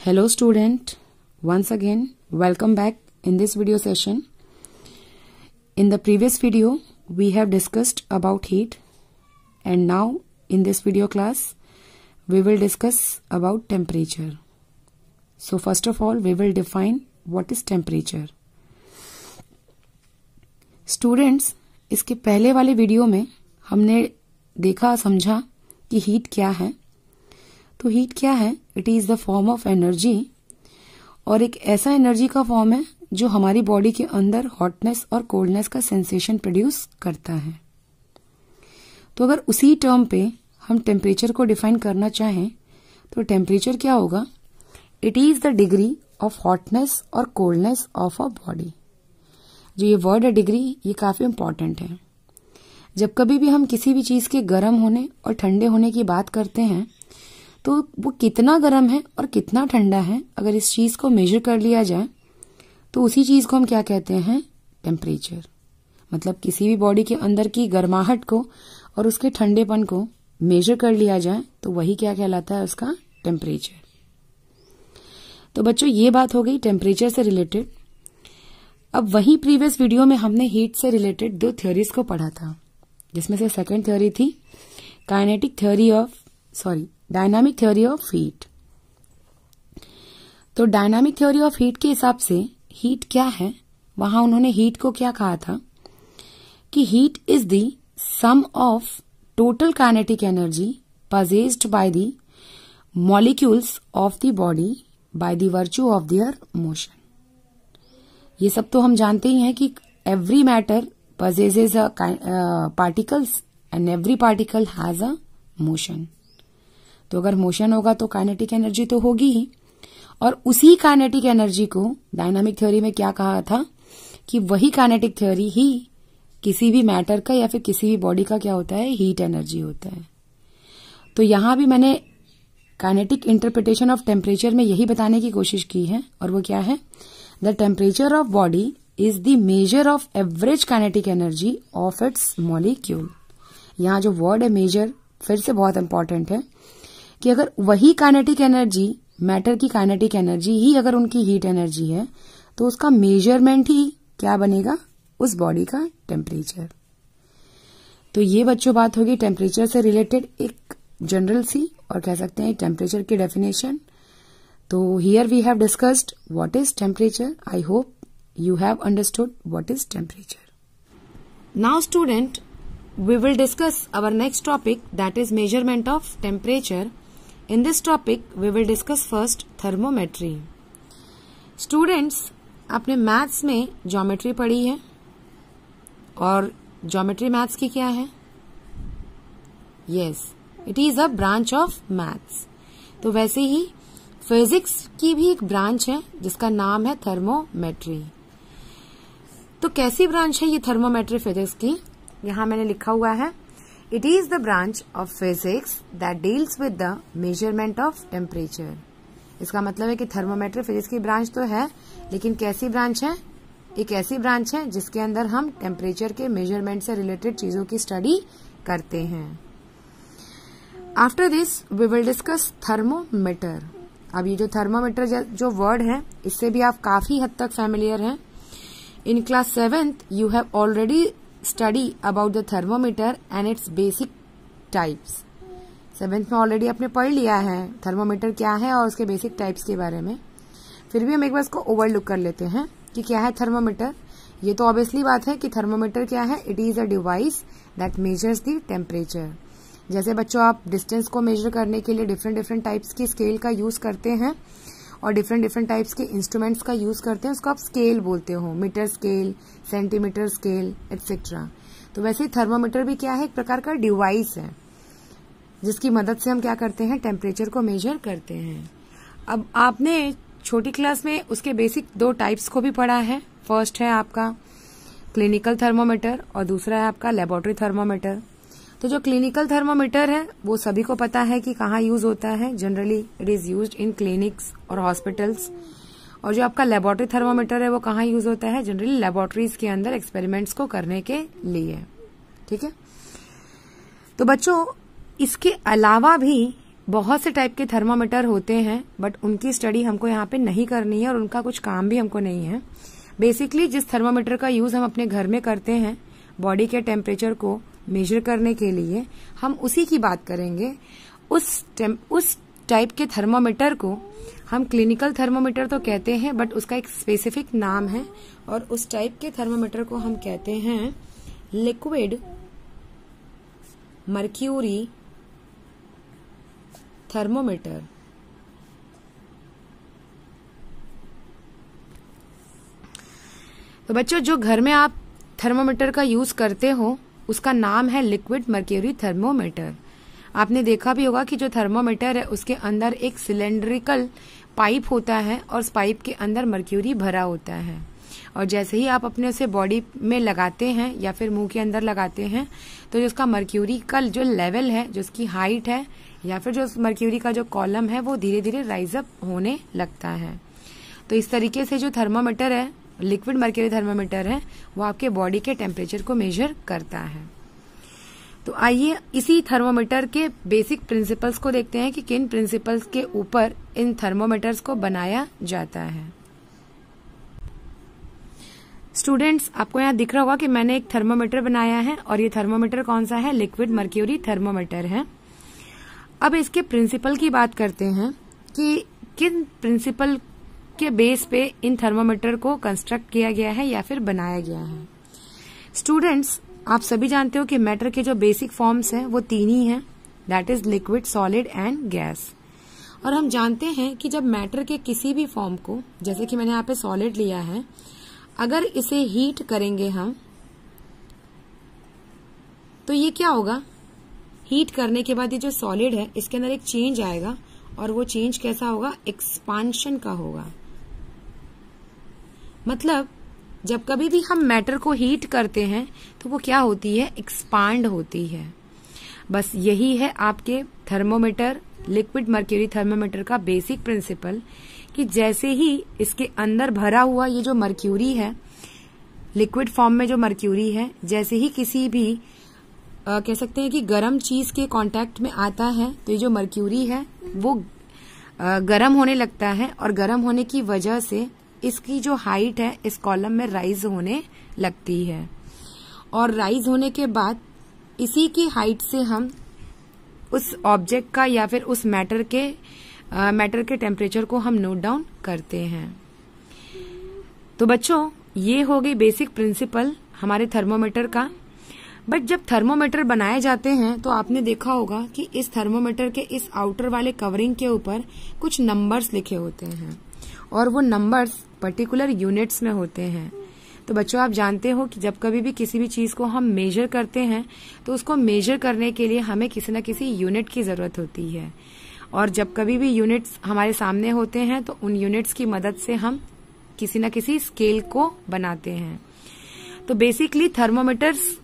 Hello student, once again welcome back in this video session. In the previous video we have discussed about heat and now in this video class we will discuss about temperature. So first of all we will define what is temperature. Students, इसके पहले वाले video में हमने देखा समझा कि heat क्या है. तो हीट क्या है? It is the form of energy और एक ऐसा एनर्जी का फॉर्म है जो हमारी बॉडी के अंदर हॉटनेस और कोल्डनेस का सेंसेशन प्रोड्यूस करता है. तो अगर उसी टर्म पे हम टेम्परेचर को डिफाइन करना चाहें तो टेम्परेचर क्या होगा? It is the degree of hotness और कोल्डनेस ऑफ अ बॉडी. जो ये वर्ड है डिग्री, ये काफी इंपॉर्टेंट है. जब कभी भी हम किसी भी चीज के गर्म होने और ठंडे होने की बात करते हैं तो वो कितना गर्म है और कितना ठंडा है, अगर इस चीज को मेजर कर लिया जाए तो उसी चीज को हम क्या कहते हैं? टेम्परेचर. मतलब किसी भी बॉडी के अंदर की गर्माहट को और उसके ठंडेपन को मेजर कर लिया जाए तो वही क्या कहलाता है? उसका टेम्परेचर. तो बच्चों ये बात हो गई टेम्परेचर से रिलेटेड. अब वही प्रीवियस वीडियो में हमने हीट से रिलेटेड दो थ्योरीज को पढ़ा था, जिसमें से सेकंड थ्योरी थी डायनामिक थ्योरी ऑफ हीट. तो डायनामिक थ्योरी ऑफ हीट के हिसाब से हीट क्या है? वहां उन्होंने हीट को क्या कहा था कि heat is the sum of total kinetic energy possessed by the molecules of the body by the virtue of their motion. ये सब तो हम जानते ही हैं कि every matter possesses a particles and every particle has a motion. तो अगर motion होगा तो काइनेटिक एनर्जी तो होगी ही, और उसी काइनेटिक एनर्जी को डायनामिक थ्योरी में क्या कहा था कि वही काइनेटिक थ्योरी ही किसी भी मैटर का या फिर किसी भी बॉडी का क्या होता है? हीट एनर्जी होता है. तो यहां भी मैंने काइनेटिक इंटरप्रिटेशन ऑफ टेम्परेचर में यही बताने की कोशिश की है, और वो क्या है? The temperature of body is the measure of average kinetic energy of its molecule. यहां जो वर्ड है मेजर फिर से बहुत इंपॉर्टेंट है कि अगर वही काइनेटिक एनर्जी, मैटर की काइनेटिक एनर्जी ही अगर उनकी हीट एनर्जी है तो उसका मेजरमेंट ही क्या बनेगा? उस बॉडी का टेम्परेचर. तो ये बच्चों बात होगी टेम्परेचर से रिलेटेड एक जनरल सी, और कह सकते हैं टेम्परेचर की डेफिनेशन. तो here we have discussed what is temperature. I hope you have understood what is temperature. Now student, we will discuss our next topic, that is measurement of temperature. In this topic we will discuss first thermometry. Students, आपने maths में geometry पढ़ी है और geometry maths की क्या है? Yes, it is a branch of maths. तो वैसे ही फिजिक्स की भी एक ब्रांच है जिसका नाम है थर्मोमेट्री. तो कैसी ब्रांच है ये थर्मोमेट्री फिजिक्स की? यहां मैंने लिखा हुआ है it is the branch of physics that deals with the measurement of temperature. इसका मतलब है कि थर्मोमेट्री फिजिक्स की ब्रांच तो है, लेकिन कैसी ब्रांच है? एक ऐसी ब्रांच है जिसके अंदर हम टेम्परेचर के मेजरमेंट से रिलेटेड चीजों की स्टडी करते हैं. After this we will discuss thermometer. अब ये जो थर्मोमीटर जो वर्ड है इससे भी आप काफी हद तक फैमिलियर हैं. In class 7th, you have already studied about the thermometer and its basic types. 7th में ऑलरेडी आपने पढ़ लिया है थर्मोमीटर क्या है और उसके बेसिक टाइप्स के बारे में. फिर भी हम एक बार इसको ओवरलुक कर लेते हैं कि क्या है थर्मोमीटर. ये तो ऑब्वियसली बात है कि थर्मोमीटर क्या है? It is a device that measures the temperature. जैसे बच्चों आप डिस्टेंस को मेजर करने के लिए डिफरेंट टाइप्स की स्केल का यूज करते हैं और डिफरेंट टाइप्स के इंस्ट्रूमेंट्स का यूज करते हैं, उसको आप स्केल बोलते हो. Metre scale, centimetre scale etcetera. तो वैसे ही थर्मोमीटर भी क्या है? एक प्रकार का डिवाइस है जिसकी मदद से हम क्या करते हैं? टेम्परेचर को मेजर करते हैं. अब आपने छोटी क्लास में उसके बेसिक दो टाइप्स को भी पढ़ा है. फर्स्ट है आपका क्लिनिकल थर्मोमीटर और दूसरा है आपका लेबोरेटरी थर्मोमीटर. तो जो क्लिनिकल थर्मोमीटर है वो सभी को पता है कि कहाँ यूज होता है. Generally it is used in clinics और हॉस्पिटल्स. और जो आपका लेबोरेटरी थर्मोमीटर है वो कहाँ यूज होता है? जनरली लेबोरेटरीज के अंदर एक्सपेरिमेंट्स को करने के लिए. ठीक है. तो बच्चों इसके अलावा भी बहुत से टाइप के थर्मोमीटर होते हैं, बट उनकी स्टडी हमको यहाँ पे नहीं करनी है और उनका कुछ काम भी हमको नहीं है। बेसिकली जिस थर्मोमीटर का यूज हम अपने घर में करते हैं बॉडी के टेम्परेचर को मेजर करने के लिए, हम उसी की बात करेंगे। उस टाइप के थर्मोमीटर को हम क्लिनिकल थर्मोमीटर तो कहते हैं, बट उसका एक स्पेसिफिक नाम है, और उस टाइप के थर्मोमीटर को हम कहते हैं लिक्विड मर्क्यूरी थर्मोमीटर। तो बच्चों, जो घर में आप थर्मोमीटर का यूज करते हो उसका नाम है लिक्विड मर्क्यूरी थर्मोमीटर। आपने देखा भी होगा कि जो थर्मोमीटर है उसके अंदर एक सिलेंड्रिकल पाइप होता है और उस पाइप के अंदर मर्क्यूरी भरा होता है, और जैसे ही आप अपने उसे बॉडी में लगाते हैं या फिर मुंह के अंदर लगाते हैं तो जो उसका मर्क्यूरी का जो लेवल है, जो उसकी हाइट है या फिर जो मर्क्यूरी का जो कॉलम है वो धीरे धीरे राइज अप होने लगता है। तो इस तरीके से जो थर्मोमीटर है, लिक्विड मर्क्यूरी थर्मोमीटर है, वो आपके बॉडी के टेम्परेचर को मेजर करता है। तो आइए इसी थर्मोमीटर के बेसिक प्रिंसिपल्स को देखते हैं कि किन प्रिंसिपल्स के ऊपर इन थर्मोमीटर्स को बनाया जाता है। स्टूडेंट्स, आपको यहाँ दिख रहा होगा कि मैंने एक थर्मोमीटर बनाया है, और ये थर्मोमीटर कौन सा है? लिक्विड मर्क्यूरी थर्मोमीटर है। अब इसके प्रिंसिपल की बात करते हैं कि किन प्रिंसिपल के बेस पे इन थर्मोमीटर को कंस्ट्रक्ट किया गया है या फिर बनाया गया है। स्टूडेंट्स, आप सभी जानते हो कि मैटर के जो बेसिक फॉर्म्स हैं वो 3 ही हैं, that is liquid, solid and gas. और हम जानते हैं कि जब मैटर के किसी भी फॉर्म को, जैसे कि मैंने यहाँ पे सॉलिड लिया है, अगर इसे हीट करेंगे हम तो ये क्या होगा? हीट करने के बाद ये जो सॉलिड है इसके अंदर एक चेंज आएगा, और वो चेंज कैसा होगा? एक्सपांशन का होगा। मतलब जब कभी भी हम मैटर को हीट करते हैं तो वो क्या होती है? एक्सपांड होती है। बस यही है आपके थर्मोमीटर, लिक्विड मर्क्यूरी थर्मोमीटर का बेसिक प्रिंसिपल, कि जैसे ही इसके अंदर भरा हुआ ये जो मर्क्यूरी है, लिक्विड फॉर्म में जो मर्क्यूरी है, जैसे ही किसी भी कह सकते हैं कि गर्म चीज के कांटेक्ट में आता है तो ये जो मर्क्यूरी है वो गर्म होने लगता है, और गर्म होने की वजह से इसकी जो हाइट है इस कॉलम में राइज होने लगती है, और राइज होने के बाद इसी की हाइट से हम उस ऑब्जेक्ट का या फिर उस मैटर के टेम्परेचर को हम नोट डाउन करते हैं। तो बच्चों, ये हो गई बेसिक प्रिंसिपल हमारे थर्मोमीटर का। बट जब थर्मोमीटर बनाए जाते हैं तो आपने देखा होगा कि इस थर्मोमीटर के इस आउटर वाले कवरिंग के ऊपर कुछ नंबर्स लिखे होते हैं, और वो नंबर्स पर्टिकुलर यूनिट्स में होते हैं। तो बच्चों, आप जानते हो कि जब कभी भी किसी भी चीज को हम मेजर करते हैं तो उसको मेजर करने के लिए हमें किसी न किसी यूनिट की जरूरत होती है, और जब कभी भी यूनिट्स हमारे सामने होते हैं तो उन यूनिट्स की मदद से हम किसी न किसी स्केल को बनाते हैं। तो बेसिकली थर्मोमीटर्स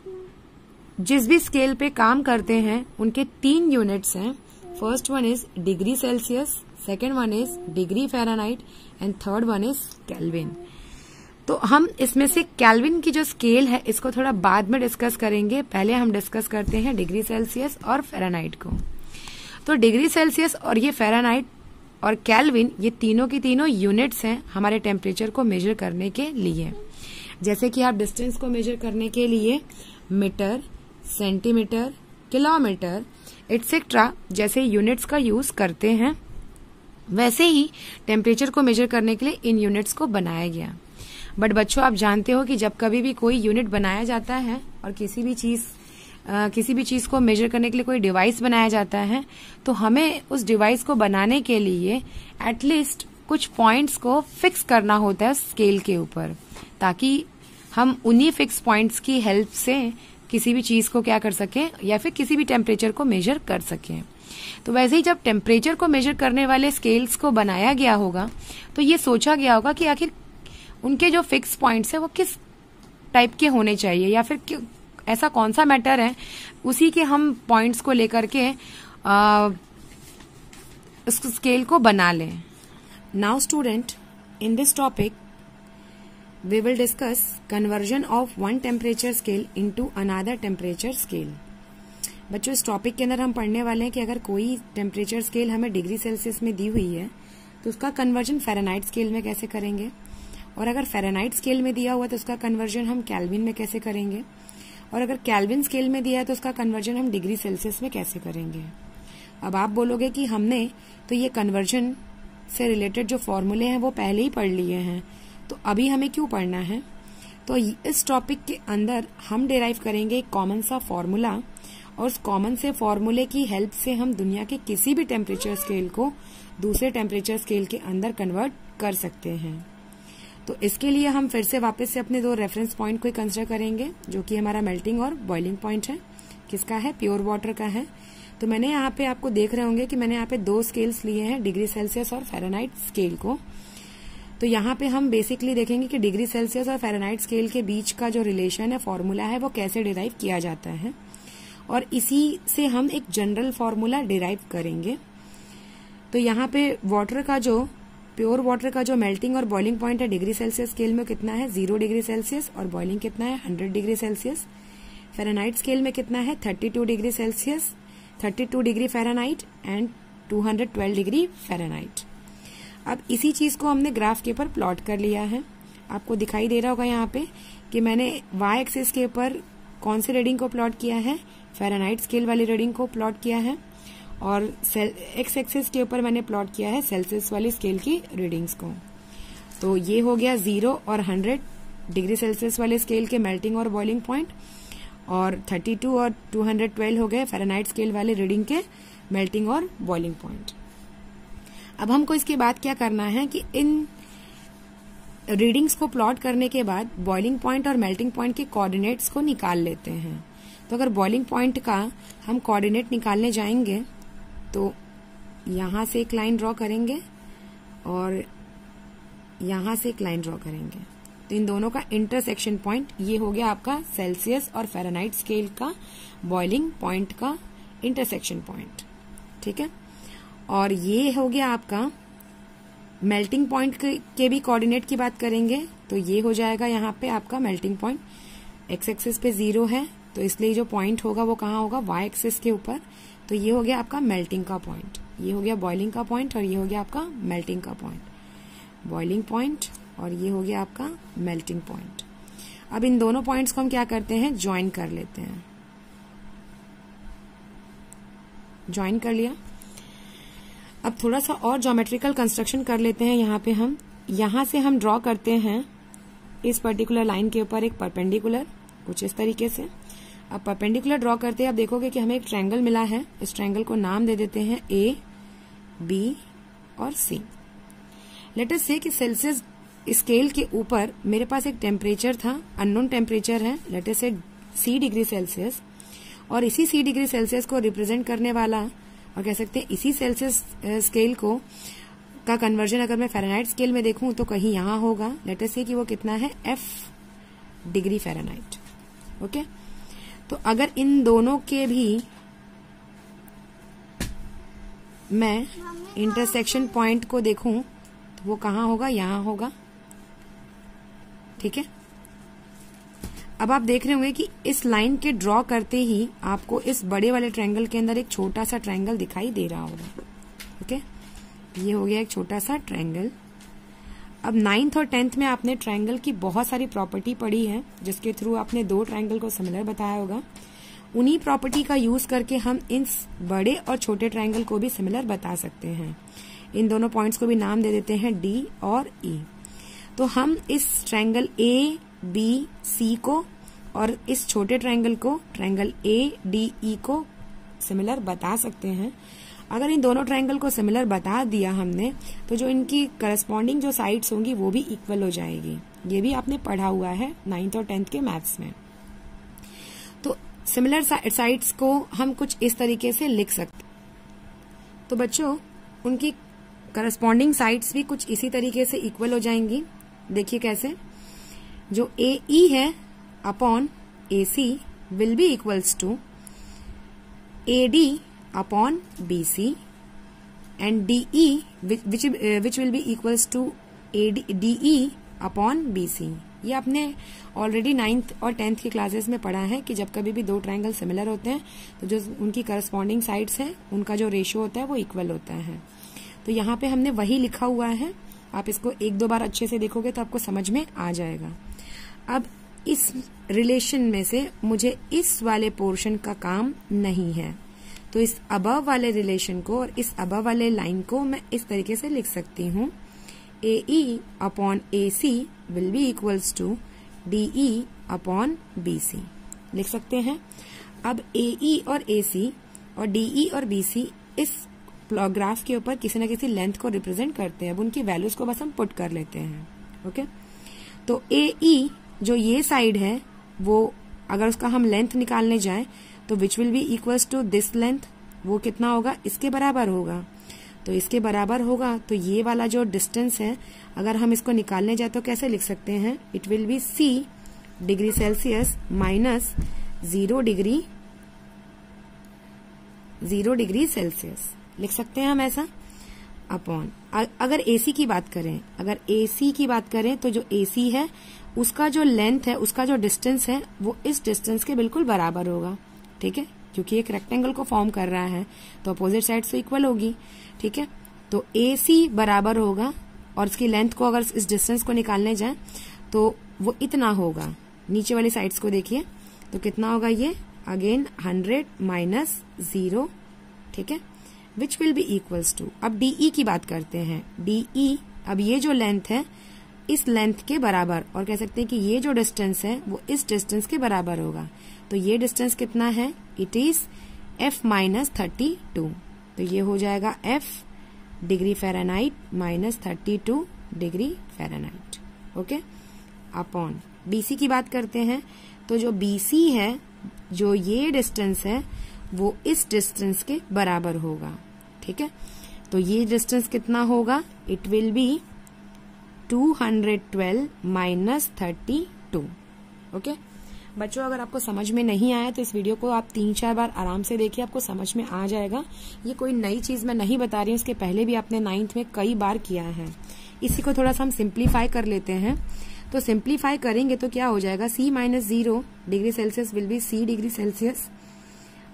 जिस भी स्केल पे काम करते हैं उनके 3 यूनिट्स हैं। First one is degree Celsius, second one is degree Fahrenheit, and third one is kelvin. तो हम इसमें से केल्विन की जो स्केल है इसको थोड़ा बाद में डिस्कस करेंगे। पहले हम डिस्कस करते हैं डिग्री सेल्सियस और फ़ारेनहाइट को। तो डिग्री सेल्सियस और ये फ़ारेनहाइट और केल्विन, ये तीनों की तीनों यूनिट्स हैं हमारे टेम्परेचर को मेजर करने के लिए। जैसे कि आप डिस्टेंस को मेजर करने के लिए मीटर, सेंटीमीटर, किलोमीटर एटसेट्रा जैसे यूनिट्स का यूज करते हैं, वैसे ही टेम्परेचर को मेजर करने के लिए इन यूनिट्स को बनाया गया। बट बच्चों, आप जानते हो कि जब कभी भी कोई यूनिट बनाया जाता है और किसी भी चीज को मेजर करने के लिए कोई डिवाइस बनाया जाता है, तो हमें उस डिवाइस को बनाने के लिए एटलीस्ट कुछ पॉइंट्स को फिक्स करना होता है स्केल के ऊपर, ताकि हम उन्हीं फिक्स पॉइंट्स की हेल्प से किसी भी चीज को क्या कर सकें या फिर किसी भी टेम्परेचर को मेजर कर सकें। तो वैसे ही जब टेम्परेचर को मेजर करने वाले स्केल्स को बनाया गया होगा तो ये सोचा गया होगा कि आखिर उनके जो फिक्स पॉइंट्स है वो किस टाइप के होने चाहिए, या फिर ऐसा कौन सा मैटर है उसी के हम पॉइंट्स को लेकर के उस स्केल को बना लें। Now student, in this topic we will discuss conversion of one temperature scale into another temperature scale. बच्चों इस टॉपिक के अंदर हम पढ़ने वाले हैं कि अगर कोई टेम्परेचर स्केल हमें डिग्री सेल्सियस में दी हुई है तो उसका कन्वर्जन फ़ारेनहाइट स्केल में कैसे करेंगे, और अगर फ़ारेनहाइट स्केल में दिया हुआ तो उसका कन्वर्जन हम केल्विन में कैसे करेंगे, और अगर केल्विन स्केल में दिया है तो उसका कन्वर्जन हम डिग्री सेल्सियस में कैसे करेंगे। अब आप बोलोगे कि हमने तो ये कन्वर्जन से रिलेटेड जो फॉर्मूले हैं वो पहले ही पढ़ लिए हैं, तो अभी हमें क्यों पढ़ना है। तो इस टॉपिक के अंदर हम डिराइव करेंगे एक कॉमन सा फॉर्मूला, और उस कॉमन से फॉर्मूले की हेल्प से हम दुनिया के किसी भी टेम्परेचर स्केल को दूसरे टेम्परेचर स्केल के अंदर कन्वर्ट कर सकते हैं। तो इसके लिए हम फिर से वापस से अपने 2 रेफरेंस पॉइंट को कंसिडर करेंगे, जो कि हमारा मेल्टिंग और बॉइलिंग पॉइंट है। किसका है? प्योर वाटर का है। तो मैंने यहाँ पे आपको देख रहे होंगे कि मैंने यहाँ पे 2 स्केल्स लिए हैं, डिग्री सेल्सियस और फ़ारेनहाइट स्केल को। तो यहाँ पे हम बेसिकली देखेंगे कि डिग्री सेल्सियस और फ़ारेनहाइट स्केल के बीच का जो रिलेशन है, फॉर्मूला है, वो कैसे डिराइव किया जाता है, और इसी से हम एक जनरल फॉर्मूला डिराइव करेंगे। तो यहाँ पे वाटर का जो प्योर वाटर का जो मेल्टिंग और बॉइलिंग पॉइंट है डिग्री सेल्सियस स्केल में कितना है? 0 डिग्री सेल्सियस, और बॉइलिंग कितना है? 100 डिग्री सेल्सियस। फ़ारेनहाइट स्केल में कितना है? 32 degree Celsius, 32 degree Fahrenheit and 212 degree Fahrenheit. अब इसी चीज को हमने ग्राफ के ऊपर प्लॉट कर लिया है। आपको दिखाई दे रहा होगा यहाँ पे कि मैंने y एक्सिस के ऊपर कौन सी रीडिंग को प्लॉट किया है? फ़ारेनहाइट स्केल वाली रीडिंग को प्लॉट किया है, और x एक्सिस के ऊपर मैंने प्लॉट किया है सेल्सियस वाली स्केल की रीडिंग्स को। तो ये हो गया 0 और 100 डिग्री सेल्सियस वाले स्केल के मेल्टिंग और बॉइलिंग पॉइंट, और 32 और 212 हो गए फ़ारेनहाइट स्केल वाले रीडिंग के मेल्टिंग और बॉइलिंग पॉइंट। अब हमको इसके बाद क्या करना है कि इन रीडिंग्स को प्लॉट करने के बाद बॉइलिंग पॉइंट और मेल्टिंग पॉइंट के कोऑर्डिनेट्स को निकाल लेते हैं। तो अगर बॉइलिंग पॉइंट का हम कोऑर्डिनेट निकालने जाएंगे तो यहां से एक लाइन ड्रॉ करेंगे और यहां से एक लाइन ड्रॉ करेंगे। तो इन दोनों का इंटरसेक्शन पॉइंट ये हो गया आपका सेल्सियस और फ़ारेनहाइट स्केल का बॉइलिंग पॉइंट का इंटरसेक्शन पॉइंट, ठीक है। और ये हो गया आपका मेल्टिंग पॉइंट के भी कोऑर्डिनेट की बात करेंगे तो ये हो जाएगा यहाँ पे आपका मेल्टिंग पॉइंट। एक्स एक्सिस पे 0 है तो इसलिए जो पॉइंट होगा वो कहाँ होगा? वाई एक्सिस के ऊपर। तो ये हो गया आपका मेल्टिंग का पॉइंट, ये हो गया बॉइलिंग का पॉइंट, और ये हो गया आपका मेल्टिंग का पॉइंट। बॉइलिंग पॉइंट और ये हो गया आपका मेल्टिंग पॉइंट। अब इन दोनों पॉइंट्स को हम क्या करते हैं? ज्वाइन कर लेते हैं। ज्वाइन कर लिया। अब थोड़ा सा और ज्योमेट्रिकल कंस्ट्रक्शन कर लेते हैं। यहाँ पे हम यहाँ से हम ड्रॉ करते हैं इस पर्टिकुलर लाइन के ऊपर एक परपेंडिकुलर, कुछ इस तरीके से। अब परपेंडिकुलर ड्रॉ करते हैं, आप देखोगे कि हमें एक ट्रायंगल मिला है। इस ट्रायंगल को नाम दे देते हैं A, B और C। लेट अस से कि सेल्सियस स्केल के ऊपर मेरे पास एक टेम्परेचर था, अननोन टेम्परेचर है, लेट अस से C डिग्री सेल्सियस, और इसी C डिग्री सेल्सियस को रिप्रेजेंट करने वाला, और कह सकते हैं इसी सेल्सियस स्केल को का कन्वर्जन अगर मैं फ़ारेनहाइट स्केल में देखूं तो कहीं यहां होगा। लेट अस से कि वो कितना है? F degree Fahrenheit. ओके, तो अगर इन दोनों के भी मैं इंटरसेक्शन पॉइंट को देखूं तो वो कहां होगा? यहां होगा, ठीक है। अब आप देख रहे होंगे कि इस लाइन के ड्रॉ करते ही आपको इस बड़े वाले ट्रायंगल के अंदर एक छोटा सा ट्रायंगल दिखाई दे रहा होगा। ओके, ये हो गया एक छोटा सा ट्रायंगल। अब 9th और 10th में आपने ट्रायंगल की बहुत सारी प्रॉपर्टी पढ़ी है, जिसके थ्रू आपने 2 ट्रायंगल को सिमिलर बताया होगा। उन्हीं प्रॉपर्टी का यूज करके हम इन बड़े और छोटे ट्रायंगल को भी सिमिलर बता सकते हैं। इन दोनों पॉइंट्स को भी नाम दे देते हैं D और E। तो हम इस ट्रायंगल A, B, C को और इस छोटे ट्रायंगल को, ट्रायंगल A, D, E को सिमिलर बता सकते हैं। अगर इन दोनों ट्रायंगल को सिमिलर बता दिया हमने तो जो इनकी करस्पॉन्डिंग जो साइड्स होंगी वो भी इक्वल हो जाएगी। ये भी आपने पढ़ा हुआ है 9th और 10th के मैथ्स में। तो सिमिलर साइड्स को हम कुछ इस तरीके से लिख सकते। तो बच्चों उनकी करस्पॉन्डिंग साइड्स भी कुछ इसी तरीके से इक्वल हो जाएंगी। देखिए कैसे, जो AE है upon AC will be equals to AD upon BC and DE which will be equals to DE upon BC। ये आपने ऑलरेडी 9th और 10th की क्लासेस में पढ़ा है कि जब कभी भी दो ट्रायंगल सिमिलर होते हैं तो जो उनकी करस्पॉन्डिंग साइड्स हैं उनका जो रेशियो होता है वो इक्वल होता है। तो यहाँ पे हमने वही लिखा हुआ है, आप इसको एक दो बार अच्छे से देखोगे तो आपको समझ में आ जाएगा। अब इस रिलेशन में से मुझे इस वाले पोर्शन का काम नहीं है, तो इस अबव वाले रिलेशन को और इस अबव वाले लाइन को मैं इस तरीके से लिख सकती हूँ, AE upon AC will be equals to DE upon BC लिख सकते हैं। अब AE और AC और DE और BC इस ग्राफ के ऊपर किसी न किसी लेंथ को रिप्रेजेंट करते हैं। अब उनकी वैल्यूज को बस हम पुट कर लेते हैं। ओके, तो AE जो ये साइड है वो अगर उसका हम लेंथ निकालने जाएं तो which will be equals to this length, वो कितना होगा, इसके बराबर होगा। तो इसके बराबर होगा तो ये वाला जो डिस्टेंस है अगर हम इसको निकालने जाए तो कैसे लिख सकते हैं, it will be C degree Celsius minus 0 degree Celsius लिख सकते हैं हम ऐसा, अपॉन अगर AC की बात करें तो जो AC है उसका जो लेंथ है, उसका जो डिस्टेंस है वो इस डिस्टेंस के बिल्कुल बराबर होगा। ठीक है, क्योंकि एक रेक्टेंगल को फॉर्म कर रहा है तो अपोजिट साइड तो इक्वल होगी। ठीक है, तो AC बराबर होगा और इसकी लेंथ को अगर इस डिस्टेंस को निकालने जाए तो वो इतना होगा। नीचे वाली साइड्स को देखिए तो कितना होगा ये, अगेन 100 माइनस 0। ठीक है, which will be equals to, अब DE की बात करते हैं। DE अब ये जो लेंथ है इस लेंथ के बराबर, और कह सकते हैं कि ये जो डिस्टेंस है वो इस डिस्टेंस के बराबर होगा। तो ये डिस्टेंस कितना है, इट इज F माइनस 32। तो ये हो जाएगा F degree Fahrenheit minus 32 degree Fahrenheit. Okay, upon BC की बात करते हैं तो जो BC है, जो ये डिस्टेंस है वो इस डिस्टेंस के बराबर होगा। ठीक है, तो ये डिस्टेंस कितना होगा, it will be 212 minus 32। Okay बच्चों, अगर आपको समझ में नहीं आया तो इस वीडियो को आप 3-4 बार आराम से देखिए, आपको समझ में आ जाएगा। ये कोई नई चीज मैं नहीं बता रही हूँ, इसके पहले भी आपने 9th में कई बार किया है। इसी को थोड़ा सा हम सिंप्लीफाई कर लेते हैं। तो सिंप्लीफाई करेंगे तो क्या हो जाएगा, C minus 0 degree Celsius will be C degree Celsius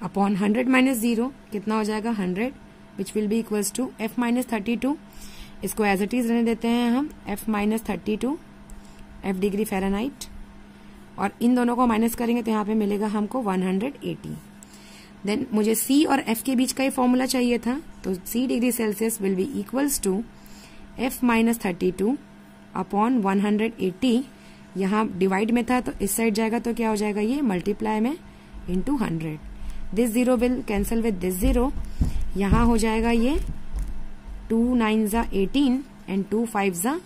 upon 100 minus 0 कितना हो जाएगा 100, which will be equals to F minus 32। इसको एज इट इज रहने देते हैं हम, F minus 32 F degree Fahrenheit, और इन दोनों को माइनस करेंगे तो यहाँ पे मिलेगा हमको 180। देन मुझे C और F के बीच का ही फॉर्मूला चाहिए था, तो C degree Celsius will be equals to F minus 32 upon 180। यहाँ डिवाइड में था तो इस साइड जाएगा तो क्या हो जाएगा, ये मल्टीप्लाई में into 100। This 0 will cancel with this 0, यहाँ हो जाएगा ये 2 9 18 एंड 2 5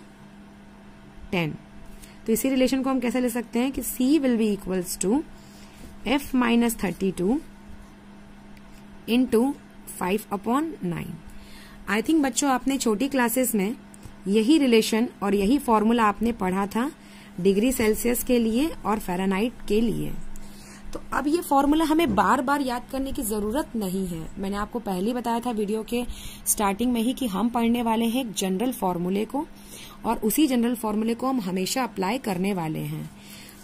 10। तो इसी रिलेशन को हम कैसे ले सकते हैं कि C will be equals to F minus 32 into 5 upon 9। I think बच्चों आपने छोटी क्लासेस में यही रिलेशन और यही फॉर्मूला आपने पढ़ा था डिग्री सेल्सियस के लिए और फ़ारेनहाइट के लिए। तो अब ये फॉर्मूला हमें बार बार याद करने की जरूरत नहीं है। मैंने आपको पहले ही बताया था वीडियो के स्टार्टिंग में ही कि हम पढ़ने वाले हैं एक जनरल फॉर्मूले को, और उसी जनरल फॉर्मूले को हम हमेशा अप्लाई करने वाले हैं।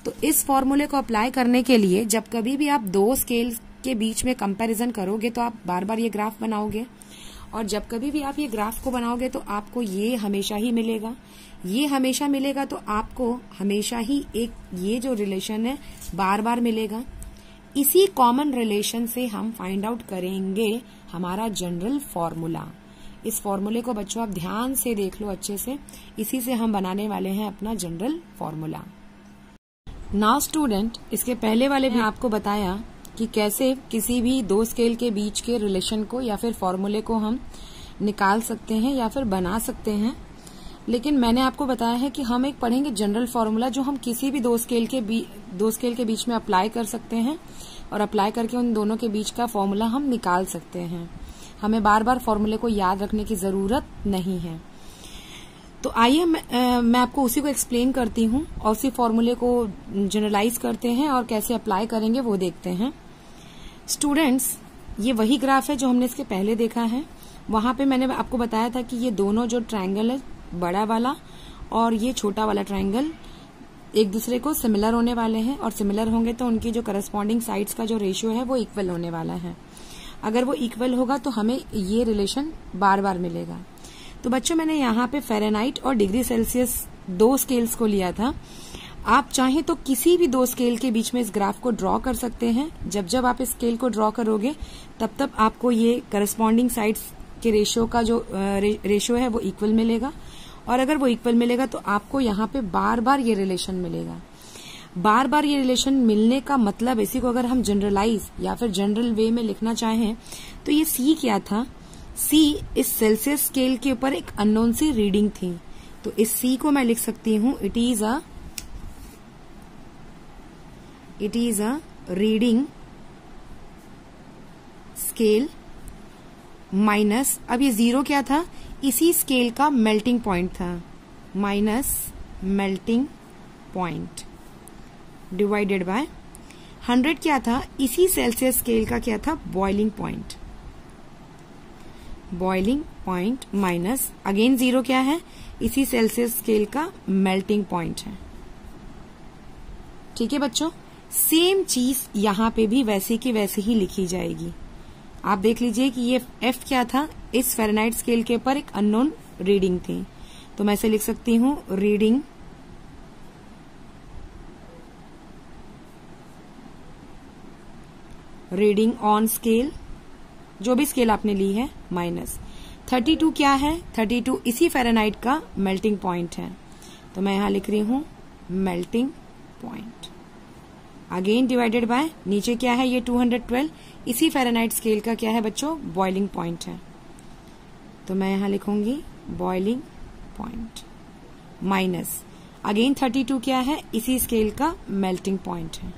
तो इस फॉर्मूले को अप्लाई करने के लिए जब कभी भी आप दो स्केल के बीच में कंपैरिजन करोगे तो आप बार बार ये ग्राफ बनाओगे, और जब कभी भी आप ये ग्राफ को बनाओगे तो आपको ये हमेशा ही मिलेगा, ये हमेशा मिलेगा, तो आपको हमेशा ही एक ये जो रिलेशन है बार बार मिलेगा। इसी कॉमन रिलेशन से हम फाइंड आउट करेंगे हमारा जनरल फॉर्मूला। इस फॉर्मूले को बच्चों आप ध्यान से देख लो अच्छे से, इसी से हम बनाने वाले हैं अपना जनरल फॉर्मूला। नाउ स्टूडेंट, इसके पहले वाले में आपको बताया कि कैसे किसी भी दो स्केल के बीच के रिलेशन को या फिर फॉर्मूले को हम निकाल सकते हैं या फिर बना सकते हैं। लेकिन मैंने आपको बताया है कि हम एक पढ़ेंगे जनरल फॉर्मूला जो हम किसी भी दो स्केल के बीच में अप्लाई कर सकते हैं, और अप्लाई करके उन दोनों के बीच का फॉर्मूला हम निकाल सकते हैं। हमें बार बार फॉर्मूले को याद रखने की जरूरत नहीं है। तो आइए मैं आपको उसी को एक्सप्लेन करती हूँ और उसी फॉर्मूले को जनरलाइज करते हैं और कैसे अप्लाई करेंगे वो देखते हैं। स्टूडेंट्स, ये वही ग्राफ है जो हमने इसके पहले देखा है। वहां पे मैंने आपको बताया था कि ये दोनों जो ट्रायंगल है, बड़ा वाला और ये छोटा वाला ट्रायंगल, एक दूसरे को सिमिलर होने वाले हैं, और सिमिलर होंगे तो उनकी जो करस्पॉन्डिंग साइड्स का जो रेशियो है वो इक्वल होने वाला है। अगर वो इक्वल होगा तो हमें ये रिलेशन बार बार मिलेगा। तो बच्चों मैंने यहाँ पे फ़ारेनहाइट और डिग्री सेल्सियस दो स्केल्स को लिया था। आप चाहें तो किसी भी दो स्केल के बीच में इस ग्राफ को ड्रॉ कर सकते हैं। जब जब आप इस स्केल को ड्रॉ करोगे तब तब आपको ये करस्पॉन्डिंग साइड्स के रेशियो का जो रेशियो है वो इक्वल मिलेगा, और अगर वो इक्वल मिलेगा तो आपको यहाँ पे बार बार ये रिलेशन मिलेगा। बार बार ये रिलेशन मिलने का मतलब, इसी को अगर हम जनरलाइज या फिर जनरल वे में लिखना चाहें तो ये सी क्या था, सी इस सेल्सियस स्केल के ऊपर एक अननोन सी रीडिंग थी। तो इस सी को मैं लिख सकती हूं it is a reading scale minus, अब ये जीरो क्या था, इसी स्केल का मेल्टिंग पॉइंट था, minus melting point divided by 100 क्या था, इसी सेल्सियस स्केल का क्या था, boiling point. Boiling point minus again zero क्या है, इसी सेल्सियस स्केल का मेल्टिंग पॉइंट है। ठीक है बच्चों, सेम चीज यहां पे भी वैसे की वैसे ही लिखी जाएगी। आप देख लीजिए कि ये एफ क्या था, इस फ़ारेनहाइट स्केल के ऊपर एक अननोन रीडिंग थी, तो मैं इसे लिख सकती हूं रीडिंग ऑन स्केल, जो भी स्केल आपने ली है, माइनस 32 क्या है, 32 इसी फ़ारेनहाइट का मेल्टिंग पॉइंट है, तो मैं यहां लिख रही हूं melting point. Again divided by नीचे क्या है, ये 212 इसी फ़ारेनहाइट स्केल का क्या है बच्चों, बॉइलिंग पॉइंट है, तो मैं यहां लिखूंगी बॉइलिंग पॉइंट माइनस अगेन 32 क्या है, इसी स्केल का मेल्टिंग पॉइंट है।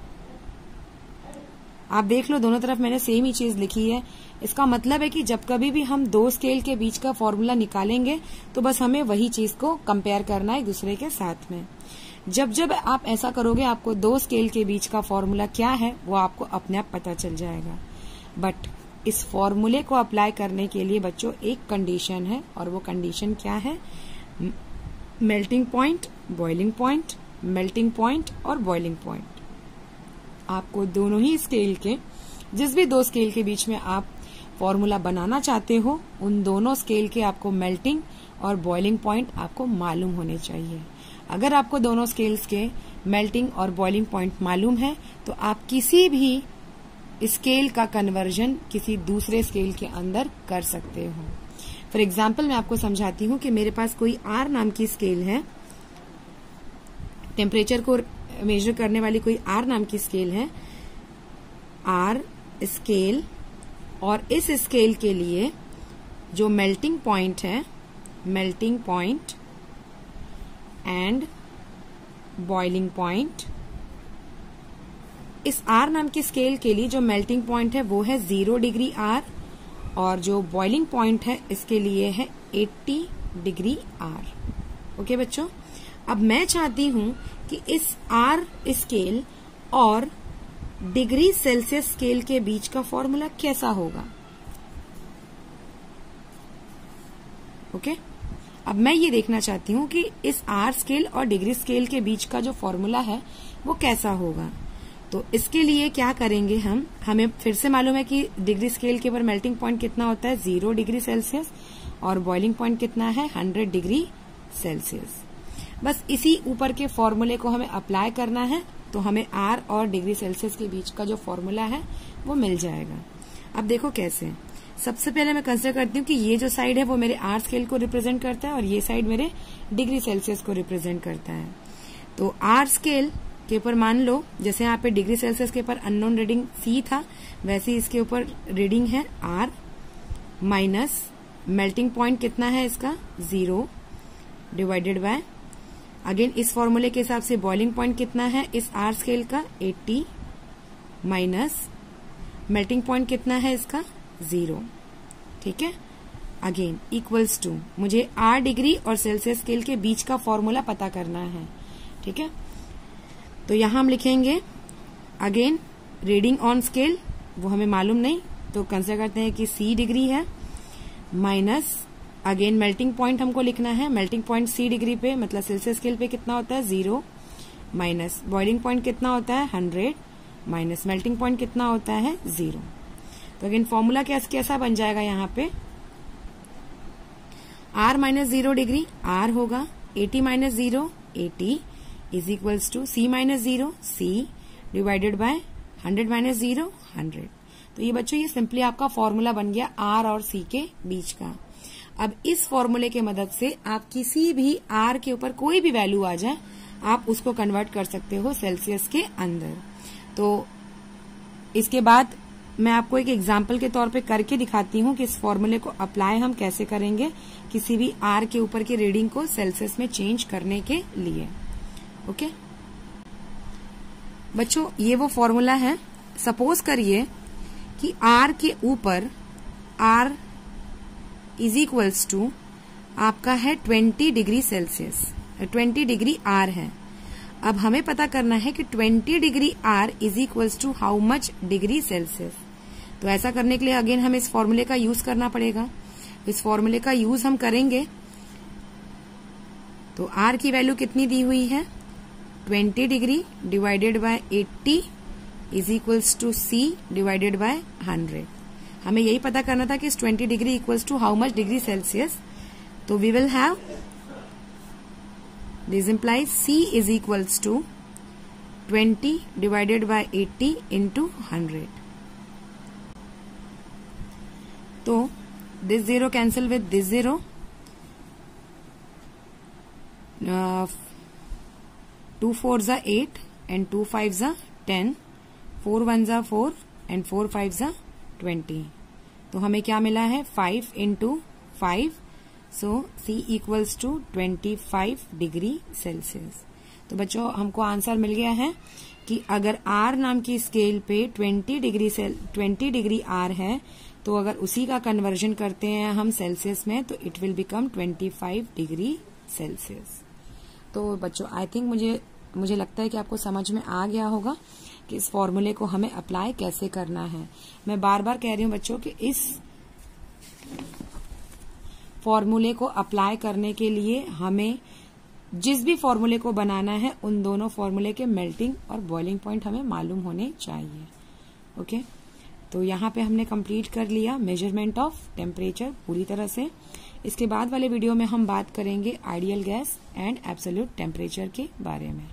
आप देख लो दोनों तरफ मैंने सेम ही चीज लिखी है। इसका मतलब है कि जब कभी भी हम दो स्केल के बीच का फॉर्मूला निकालेंगे तो बस हमें वही चीज को कंपेयर करना है एक दूसरे के साथ में। जब जब आप ऐसा करोगे आपको दो स्केल के बीच का फॉर्मूला क्या है वो आपको अपने आप पता चल जाएगा। बट इस फॉर्मूले को अप्लाई करने के लिए बच्चों एक कंडीशन है, और वो कंडीशन क्या है, melting point, boiling point, melting point और बॉइलिंग पॉइंट। आपको दोनों ही स्केल के, जिस भी दो स्केल के बीच में आप फॉर्मूला बनाना चाहते हो, उन दोनों स्केल के आपको मेल्टिंग और बॉइलिंग पॉइंट आपको मालूम होने चाहिए। अगर आपको दोनों स्केल्स के मेल्टिंग और बॉइलिंग पॉइंट मालूम है तो आप किसी भी स्केल का कन्वर्जन किसी दूसरे स्केल के अंदर कर सकते हो। फॉर एग्जाम्पल मैं आपको समझाती हूँ कि मेरे पास कोई आर नाम की स्केल है, टेम्परेचर को मेजर करने वाली कोई आर नाम की स्केल है, आर स्केल, और इस स्केल के लिए जो मेल्टिंग पॉइंट है, melting point and boiling point, इस आर नाम की स्केल के लिए जो मेल्टिंग पॉइंट है वो है 0 डिग्री आर, और जो बॉइलिंग पॉइंट है इसके लिए है 80 डिग्री आर। ओके बच्चों, अब मैं चाहती हूं कि इस आर स्केल और डिग्री सेल्सियस स्केल के बीच का फॉर्मूला कैसा होगा। ओके, अब मैं ये देखना चाहती हूं कि इस आर स्केल और डिग्री स्केल के बीच का जो फॉर्मूला है वो कैसा होगा। तो इसके लिए क्या करेंगे हम, हमें फिर से मालूम है कि डिग्री स्केल के ऊपर मेल्टिंग पॉइंट कितना होता है, 0 डिग्री सेल्सियस, और बॉइलिंग पॉइंट कितना है, 100 डिग्री सेल्सियस। बस इसी ऊपर के फॉर्मूले को हमें अप्लाई करना है, तो हमें आर और डिग्री सेल्सियस के बीच का जो फॉर्मूला है वो मिल जाएगा। अब देखो कैसे, सबसे पहले मैं कंसिडर करती हूँ कि ये जो साइड है वो मेरे आर स्केल को रिप्रेजेंट करता है और ये साइड मेरे डिग्री सेल्सियस को रिप्रेजेंट करता है। तो आर स्केल के ऊपर मान लो, जैसे यहाँ पे डिग्री सेल्सियस के ऊपर अननोन रीडिंग सी था, वैसे इसके ऊपर रीडिंग है आर, माइनस मेल्टिंग पॉइंट कितना है इसका, 0 डिवाइडेड बाय, अगेन इस फॉर्मूले के हिसाब से बॉइलिंग पॉइंट कितना है इस आर स्केल का, 80, माइनस मेल्टिंग पॉइंट कितना है इसका, 0। ठीक है, अगेन इक्वल्स टू, मुझे आर डिग्री और सेल्सियस स्केल के बीच का फॉर्मूला पता करना है। ठीक है, तो यहां हम लिखेंगे अगेन रीडिंग ऑन स्केल, वो हमें मालूम नहीं, तो कंसिडर करते हैं कि सी डिग्री है, माइनस अगेन मेल्टिंग पॉइंट हमको लिखना है, मेल्टिंग पॉइंट सी डिग्री पे मतलब सेल्सियस स्केल पे कितना होता है, 0, माइनस बॉइलिंग पॉइंट कितना होता है 100 माइनस मेल्टिंग पॉइंट कितना होता है 0। तो अगेन फॉर्मूला कैसा बन जाएगा यहाँ पे R माइनस 0 डिग्री R होगा 80 minus 0 80 is equals to C minus 0 C divided by 100 minus 0 100। तो ये बच्चों ये सिंपली आपका फॉर्मूला बन गया R और C के बीच का। अब इस फॉर्मूले के मदद से आप किसी भी R के ऊपर कोई भी वैल्यू आ जाए आप उसको कन्वर्ट कर सकते हो सेल्सियस के अंदर। तो इसके बाद मैं आपको एक एग्जाम्पल के तौर पे करके दिखाती हूँ कि इस फॉर्मूले को अप्लाई हम कैसे करेंगे किसी भी R के ऊपर की रीडिंग को सेल्सियस में चेंज करने के लिए। ओके बच्चों ये वो फॉर्मूला है। सपोज करिए कि R के ऊपर R इज इक्वल्स टू आपका है 20 डिग्री सेल्सियस 20 डिग्री R है। अब हमें पता करना है कि 20 degree R is equals to how much degree Celsius. तो ऐसा करने के लिए अगेन हमें इस फॉर्मूले का यूज करना पड़ेगा। इस फॉर्मूले का यूज हम करेंगे तो R की वैल्यू कितनी दी हुई है 20 degree divided by 80 is equals to C divided by 100। हमें यही पता करना था कि इस 20 degree equals to how much degree Celsius. तो we will have this implies C is equals to 20 divided by 80 into 100. तो this 0 cancel with this 0. 2 4s are 8 and 2 5s are 10. 4 1s are 4 and 4 5s are 20. तो हमें क्या मिला है 5 into 5. So C equals to 25 degree Celsius. तो बच्चों हमको answer मिल गया है कि अगर R नाम की स्केल पे 20 डिग्री R है तो अगर उसी का कन्वर्जन करते हैं हम सेल्सियस में तो it will become 25 degree Celsius. तो बच्चों आई थिंक मुझे लगता है कि आपको समझ में आ गया होगा कि इस फॉर्मूले को हमें अप्लाई कैसे करना है। मैं बार बार कह रही हूँ बच्चों कि इस फॉर्मूले को अप्लाई करने के लिए हमें जिस भी फॉर्मूले को बनाना है उन दोनों फॉर्मूले के मेल्टिंग और बॉइलिंग पॉइंट हमें मालूम होने चाहिए। ओके तो यहाँ पे हमने कंप्लीट कर लिया मेजरमेंट ऑफ टेम्परेचर पूरी तरह से। इसके बाद वाले वीडियो में हम बात करेंगे ideal gas and absolute temperature के बारे में।